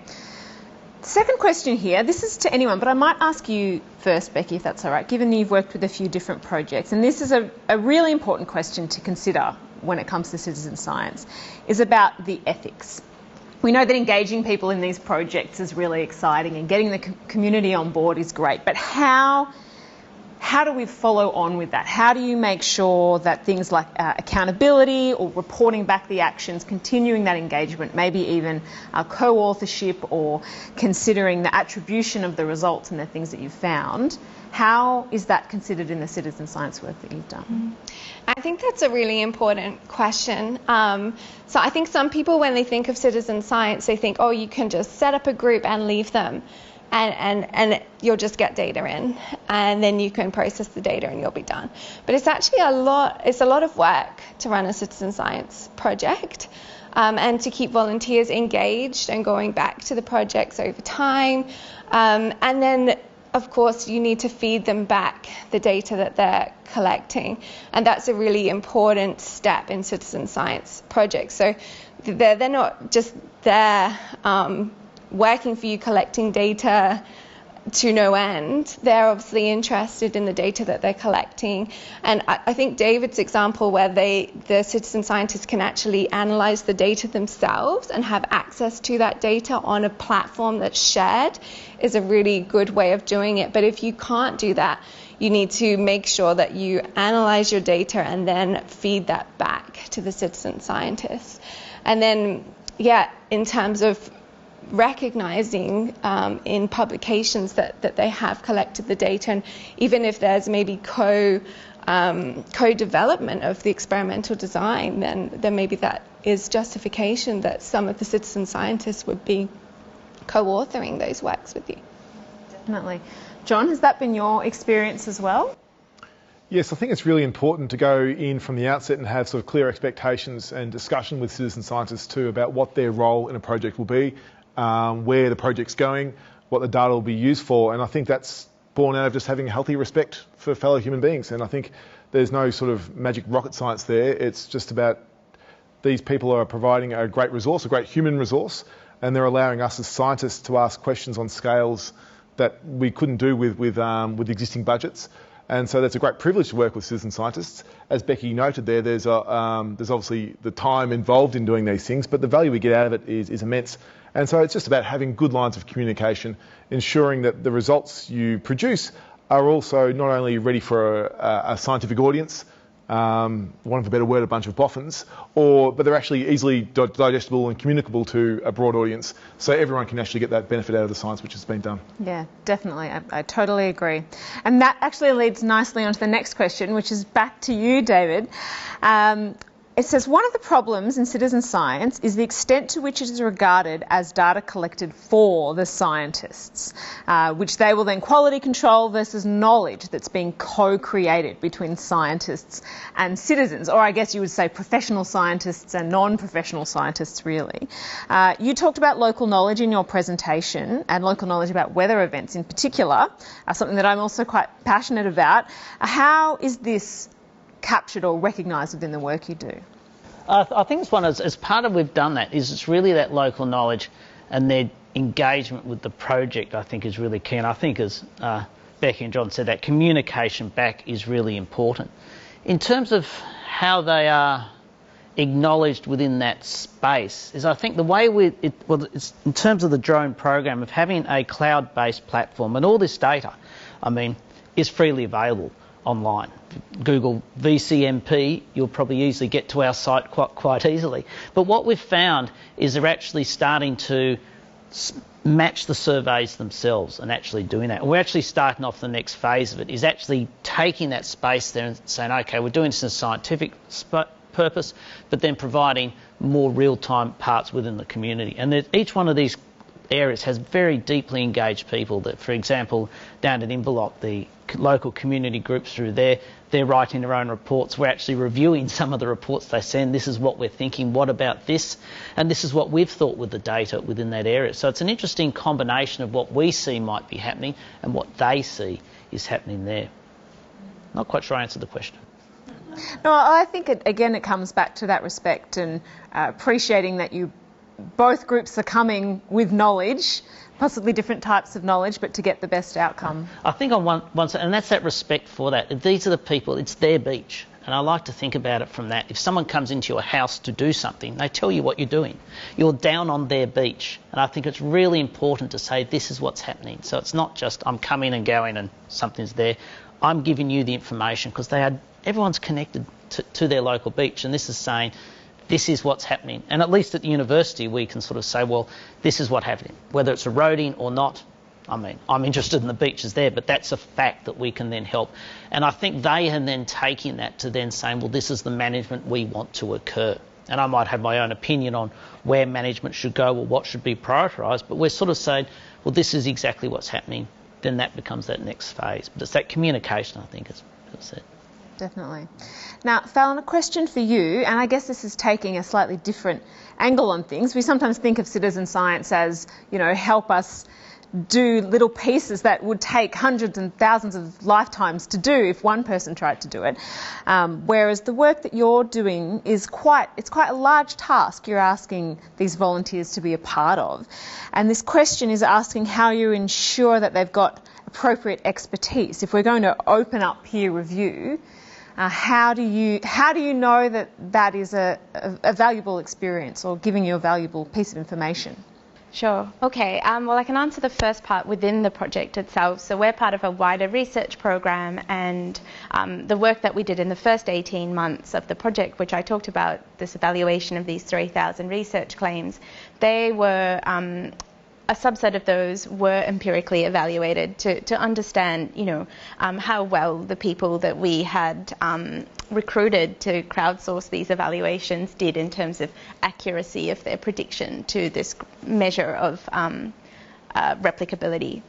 Second question here, this is to anyone, but I might ask you first, Becky, if that's all right, given you've worked with a few different projects, and this is a really important question to consider when it comes to citizen science, is about the ethics. We know that engaging people in these projects is really exciting and getting the community on board is great, but how do we follow on with that? How do you make sure that things like accountability or reporting back the actions, continuing that engagement, maybe even co-authorship or considering the attribution of the results and the things that you've found, how is that considered in the citizen science work that you've done? I think that's a really important question. So I think some people, when they think of citizen science, they think, oh, you can just set up a group and leave them. And you'll just get data in, and then you can process the data and you'll be done. But it's actually a lot of work to run a citizen science project, and to keep volunteers engaged and going back to the projects over time. And then, of course, you need to feed them back the data that they're collecting. And that's a really important step in citizen science projects. So they're not just there working for you, collecting data to no end. They're obviously interested in the data that they're collecting. And I think David's example where the citizen scientists can actually analyse the data themselves and have access to that data on a platform that's shared is a really good way of doing it. But if you can't do that, you need to make sure that you analyse your data and then feed that back to the citizen scientists. And then, in terms of recognising in publications that they have collected the data, and even if there's maybe co-development of the experimental design, then maybe that is justification that some of the citizen scientists would be co-authoring those works with you. Definitely. John, has that been your experience as well? Yes, I think it's really important to go in from the outset and have sort of clear expectations and discussion with citizen scientists too about what their role in a project will be, where the project's going, what the data will be used for, and I think that's born out of just having a healthy respect for fellow human beings. And I think there's no sort of magic rocket science there. It's just about these people are providing a great resource, a great human resource, and they're allowing us as scientists to ask questions on scales that we couldn't do with existing budgets. And so that's a great privilege to work with citizen scientists. As Becky noted there, there's obviously the time involved in doing these things, but the value we get out of it is immense. And so it's just about having good lines of communication, ensuring that the results you produce are also not only ready for a scientific audience, one of a better word, a bunch of boffins, but they're actually easily digestible and communicable to a broad audience, so everyone can actually get that benefit out of the science which has been done. Yeah, definitely. I totally agree. And that actually leads nicely on to the next question, which is back to you, David. It says, one of the problems in citizen science is the extent to which it is regarded as data collected for the scientists, which they will then quality control versus knowledge that's being co-created between scientists and citizens, or I guess you would say professional scientists and non-professional scientists, really. You talked about local knowledge in your presentation, and local knowledge about weather events in particular, something that I'm also quite passionate about. How is this captured or recognised within the work you do? I think it's one, as part of we've done that, is it's really that local knowledge and their engagement with the project, I think, is really key. And I think, as Becky and John said, that communication back is really important. In terms of how they are acknowledged within that space, is I think the way it's in terms of the drone program of having a cloud-based platform, and all this data, I mean, is freely available online. Google VCMP, you'll probably easily get to our site quite easily. But what we've found is they're actually starting to match the surveys themselves and actually doing that. And we're actually starting off the next phase of it, is actually taking that space there and saying, okay, we're doing this in a scientific purpose, but then providing more real-time parts within the community. And each one of these areas has very deeply engaged people that, for example, down at Inverloch, the local community groups through there, they're writing their own reports. We're actually reviewing some of the reports they send. This is what we're thinking, what about this? And this is what we've thought with the data within that area. So it's an interesting combination of what we see might be happening and what they see is happening there. Not quite sure I answered the question. No, I think, it comes back to that respect and appreciating that both groups are coming with knowledge, possibly different types of knowledge, but to get the best outcome. I think on one side, and that's that respect for that. These are the people, it's their beach. And I like to think about it from that. If someone comes into your house to do something, they tell you what you're doing. You're down on their beach. And I think it's really important to say this is what's happening. So it's not just I'm coming and going and something's there. I'm giving you the information because everyone's connected to their local beach. And this is saying, this is what's happening. And at least at the university, we can sort of say, well, this is what's happening. Whether it's eroding or not, I mean, I'm interested in the beaches there, but that's a fact that we can then help. And I think they are then taking that to then saying, well, this is the management we want to occur. And I might have my own opinion on where management should go or what should be prioritised, but we're sort of saying, well, this is exactly what's happening. Then that becomes that next phase. But it's that communication, I think, as I said. Definitely. Now, Fallon, a question for you, and I guess this is taking a slightly different angle on things. We sometimes think of citizen science as, help us do little pieces that would take hundreds and thousands of lifetimes to do if one person tried to do it. Whereas the work that you're doing is quite a large task you're asking these volunteers to be a part of. And this question is asking how you ensure that they've got appropriate expertise. If we're going to open up peer review, how do you know that is a valuable experience or giving you a valuable piece of information? Sure. Okay. Well, I can answer the first part within the project itself. So we're part of a wider research program, and the work that we did in the first 18 months of the project, which I talked about, this evaluation of these 3,000 research claims, they were a subset of those were empirically evaluated to understand, how well the people that we had recruited to crowdsource these evaluations did in terms of accuracy of their prediction to this measure of replicability.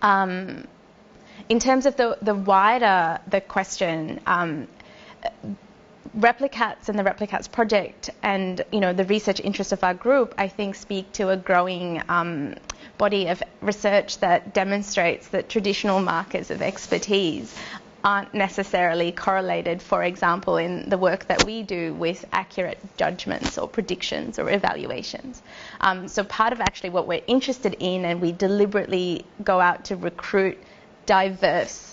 In terms of the wider question, Replicas and the Replicas project and the research interests of our group, I think, speak to a growing body of research that demonstrates that traditional markers of expertise aren't necessarily correlated, for example, in the work that we do with accurate judgments or predictions or evaluations. So part of actually what we're interested in, and we deliberately go out to recruit diverse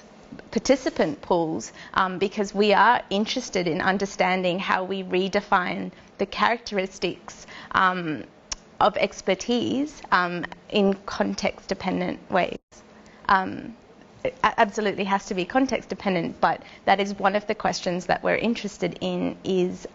participant pools because we are interested in understanding how we redefine the characteristics of expertise in context-dependent ways. it absolutely has to be context dependent, but that is one of the questions that we're interested in is,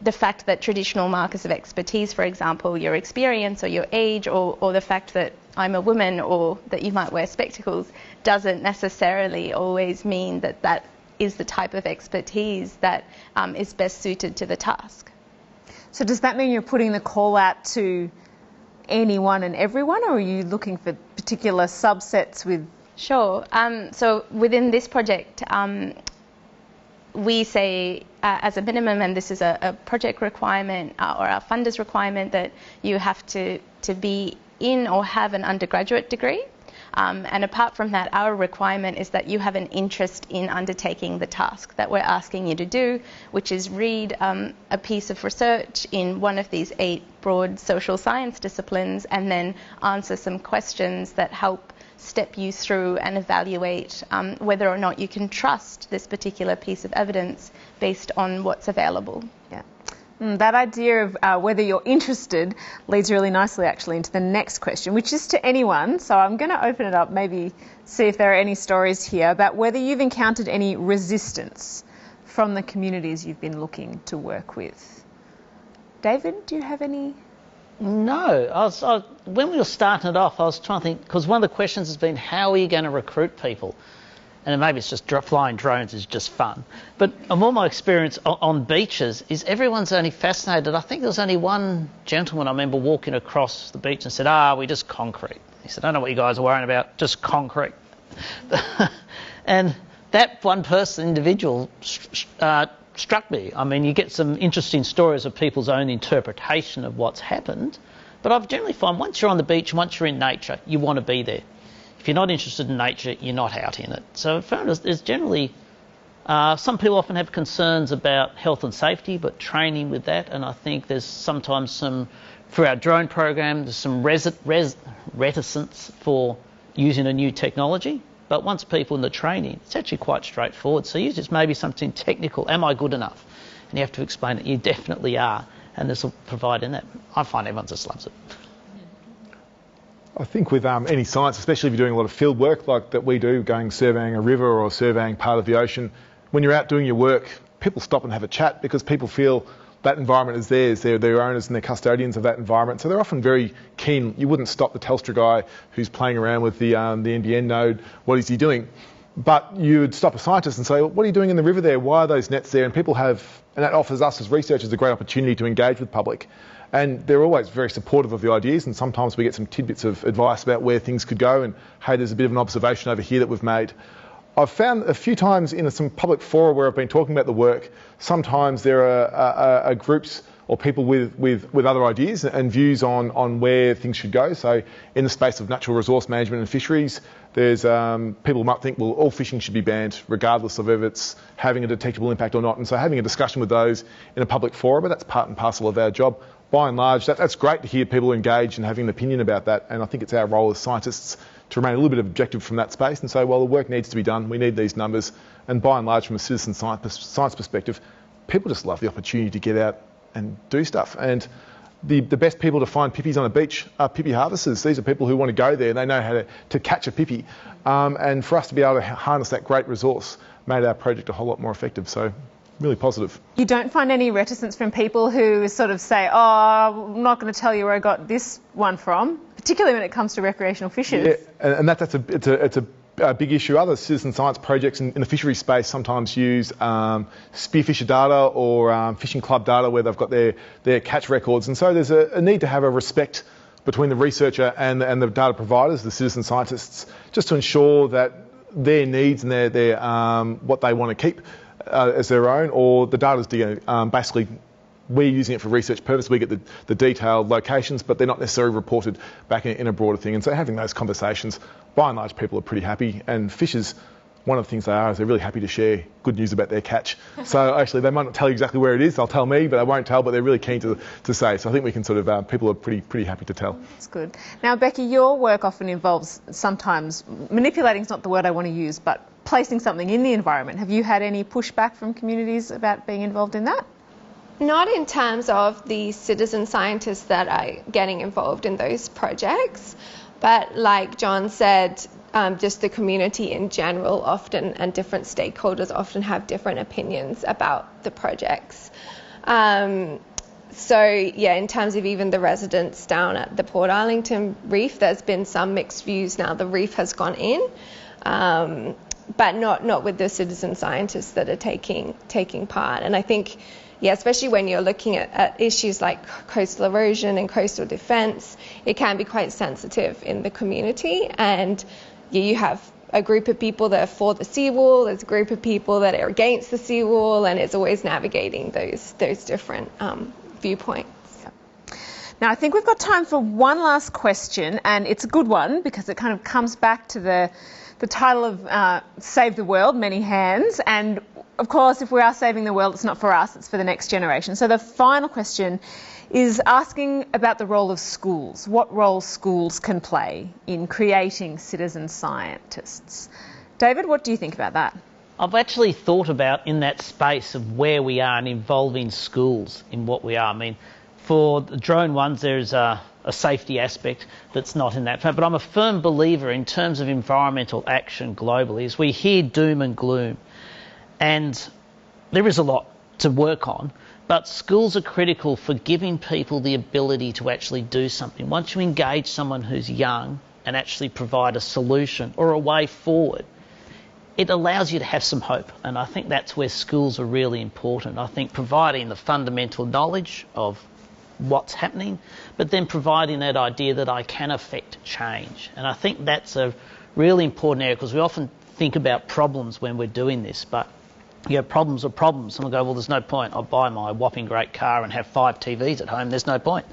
the fact that traditional markers of expertise, for example, your experience or your age, or the fact that I'm a woman or that you might wear spectacles, doesn't necessarily always mean that that is the type of expertise that is best suited to the task. So does that mean you're putting the call out to anyone and everyone, or are you looking for particular subsets with? Sure. So within this project, we say as a minimum, and this is a project requirement or a funder's requirement, that you have to be in or have an undergraduate degree. And apart from that, our requirement is that you have an interest in undertaking the task that we're asking you to do, which is read a piece of research in one of these 8 broad social science disciplines and then answer some questions that help step you through and evaluate whether or not you can trust this particular piece of evidence based on what's available. Yeah. That idea of whether you're interested leads really nicely actually into the next question, which is to anyone. So I'm going to open it up, maybe see if there are any stories here about whether you've encountered any resistance from the communities you've been looking to work with. David, do you have any? No. When we were starting it off, I was trying to think, because one of the questions has been, how are you going to recruit people? And maybe it's just flying drones is just fun. But all my experience on beaches is everyone's only fascinated. I think there was only one gentleman I remember walking across the beach and said, we just concrete. He said, I don't know what you guys are worrying about, just concrete. And that one person, individual, struck me. I mean, you get some interesting stories of people's own interpretation of what's happened. But I've generally found once you're on the beach, once you're in nature, you want to be there. If you're not interested in nature, you're not out in it. So I've found there's generally, some people often have concerns about health and safety, but training with that, and I think there's sometimes through our drone program, there's some reticence for using a new technology. But once people in the training, it's actually quite straightforward. So usually it's maybe something technical. Am I good enough? And you have to explain that you definitely are, and this will provide in that. I find everyone just loves it. I think with any science, especially if you're doing a lot of field work like that we do, going surveying a river or surveying part of the ocean, when you're out doing your work, people stop and have a chat because people feel that environment is theirs. They're their owners and they're custodians of that environment. So they're often very keen. You wouldn't stop the Telstra guy who's playing around with the NBN node. What is he doing? But you would stop a scientist and say, well, what are you doing in the river there? Why are those nets there? And people have, and that offers us as researchers a great opportunity to engage with public. And they're always very supportive of the ideas, and sometimes we get some tidbits of advice about where things could go, and hey, there's a bit of an observation over here that we've made. I've found a few times in some public fora where I've been talking about the work, sometimes there are groups or people with other ideas and views on where things should go. So in the space of natural resource management and fisheries, there's people might think, well, all fishing should be banned regardless of whether it's having a detectable impact or not. And so having a discussion with those in a public forum, but that's part and parcel of our job. By and large, that's great to hear people engage and having an opinion about that. And I think it's our role as scientists to remain a little bit objective from that space and say, well, the work needs to be done. We need these numbers. And by and large, from a citizen science perspective, people just love the opportunity to get out and do stuff. And the best people to find pippies on a beach are pippy harvesters. These are people who want to go there and they know how to catch a pippy. And for us to be able to harness that great resource made our project a whole lot more effective. So really positive. You don't find any reticence from people who sort of say, I'm not going to tell you where I got this one from, particularly when it comes to recreational fishers? Yeah, and it's a big issue. Other citizen science projects in the fishery space sometimes use spearfisher data or fishing club data where they've got their catch records. And so there's a need to have a respect between the researcher and the data providers, the citizen scientists, just to ensure that their needs and their what they want to keep as their own, or the data's basically we're using it for research purpose. We get the detailed locations, but they're not necessarily reported back in a broader thing. And so having those conversations, by and large, people are pretty happy. And fishers, one of the things they are is they're really happy to share good news about their catch. So actually, they might not tell you exactly where it is. They'll tell me, but they won't tell. But they're really keen to say. So I think we can sort of people are pretty happy to tell. That's good. Now, Becky, your work often involves sometimes manipulating is not the word I want to use, but placing something in the environment. Have you had any pushback from communities about being involved in that? Not in terms of the citizen scientists that are getting involved in those projects, But like John said, just the community in general often, and different stakeholders often have different opinions about the projects. So yeah, in terms of even the residents down at the Port Arlington reef, there's been some mixed views now. The reef has gone in, but not with the citizen scientists that are taking part. And I think, yeah, especially when you're looking at issues like coastal erosion and coastal defence, it can be quite sensitive in the community. And you have a group of people that are for the seawall, there's a group of people that are against the seawall, and it's always navigating those different viewpoints. Now, I think we've got time for one last question, and it's a good one because it kind of comes back to the title of Save the World, Many Hands. And of course, if we are saving the world, it's not for us, it's for the next generation. So the final question is asking about the role of schools, what role schools can play in creating citizen scientists. David, what do you think about that? I've actually thought about in that space of where we are and involving schools in what we are. I mean, for the drone ones, there's a safety aspect that's not in that. But I'm a firm believer in terms of environmental action globally, as we hear doom and gloom. And there is a lot to work on, but schools are critical for giving people the ability to actually do something. Once you engage someone who's young and actually provide a solution or a way forward, it allows you to have some hope. And I think that's where schools are really important. I think providing the fundamental knowledge of what's happening, but then providing that idea that I can affect change. And I think that's a really important area, because we often think about problems when we're doing this, but problems are problems. Someone will go, well, there's no point. I'll buy my whopping great car and have 5 TVs at home. There's no point.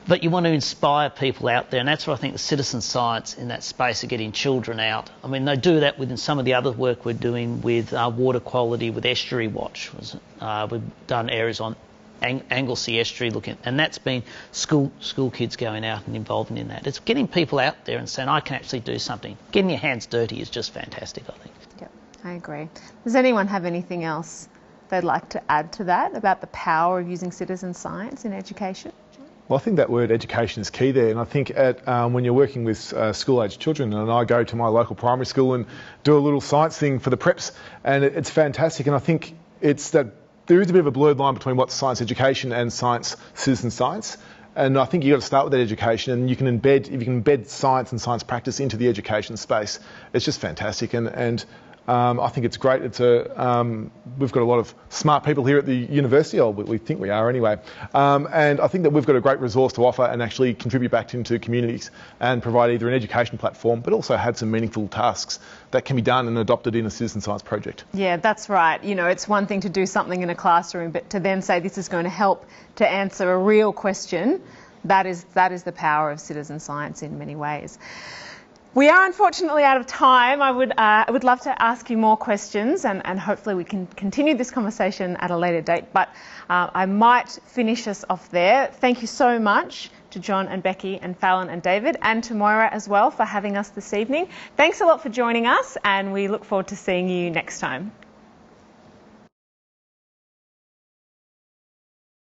But you want to inspire people out there, and that's where I think the citizen science in that space of getting children out. I mean, they do that within some of the other work we're doing with water quality, with Estuary Watch. We've done areas on Anglesey Estuary looking, and that's been school kids going out and involving in that. It's getting people out there and saying, I can actually do something. Getting your hands dirty is just fantastic, I think. Yep, I agree. Does anyone have anything else they'd like to add to that about the power of using citizen science in education? Well, I think that word education is key there, and I think when you're working with school-aged children, and I go to my local primary school and do a little science thing for the preps, and it's fantastic, and I think it's that there is a bit of a blurred line between what's science education and science citizen science. And I think you've got to start with that education, and you can embed science and science practice into the education space. It's just fantastic, and I think it's great. We've got a lot of smart people here at the university, or we think we are anyway, and I think that we've got a great resource to offer and actually contribute back into communities and provide either an education platform, but also have some meaningful tasks that can be done and adopted in a citizen science project. Yeah, that's right. You know, it's one thing to do something in a classroom, but to then say this is going to help to answer a real question, that is the power of citizen science in many ways. We are unfortunately out of time. I would love to ask you more questions, and hopefully we can continue this conversation at a later date, but I might finish us off there. Thank you so much to John and Becky and Fallon and David, and to Moira as well for having us this evening. Thanks a lot for joining us, and we look forward to seeing you next time.